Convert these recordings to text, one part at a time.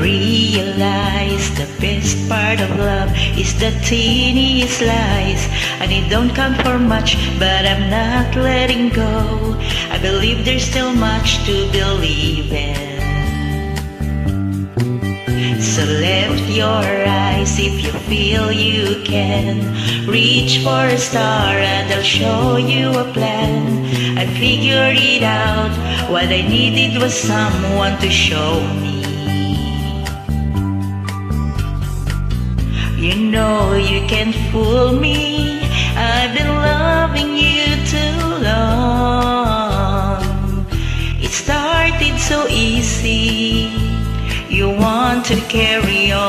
realize the best part of love is the teeniest lies. And it don't count for much, but I'm not letting go. I believe there's still much to believe in. So lift your eyes if you feel you can. Reach for a star and I'll show you a plan. I figured it out, what I needed was someone to show me. You know you can't fool me, I've been loving you too long. It started so easy, you want to carry on.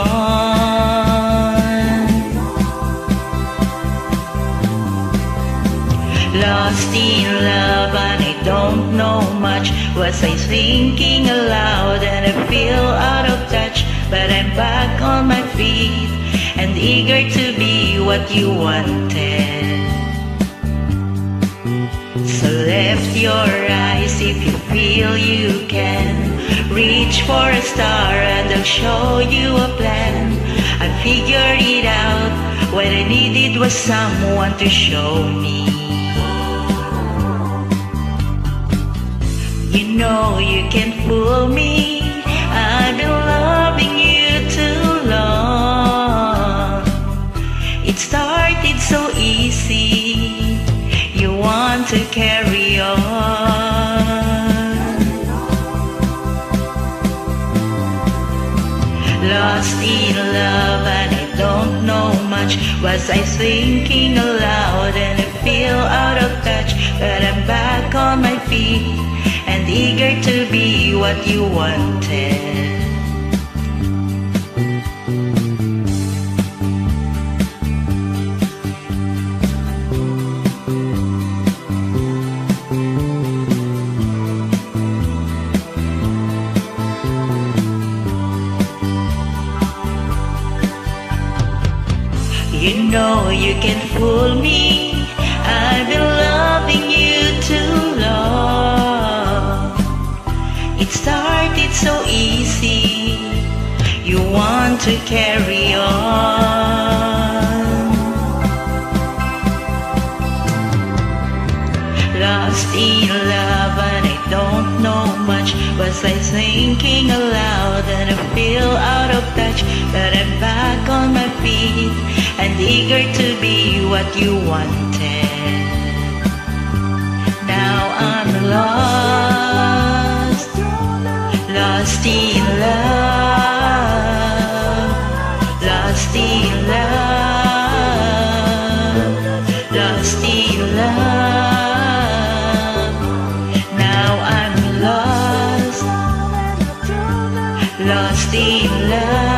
Lost in love and I don't know much. Was I thinking aloud and I feel out of touch? But I'm back on my feet and eager to be what you wanted. So lift your eyes if you feel you can. Reach for a star and I'll show you a plan. I figured it out, what I needed was someone to show me. You know you can't fool me, I've been loving you too long. It started so easy, you want to carry on. Lost in love and I don't know much. Was I thinking aloud and I feel out of touch? But I'm back on my feet and eager to be what you wanted. You know you can fool me, I've been loving you too long. It started so easy, you want to carry on. Lost in love and I don't know much. Was I thinking aloud and I feel out of touch? But I'm back on my feet and eager to be what you wanted. Now I'm lost, lost in love, lost in love, lost in love. Now I'm lost, lost in love.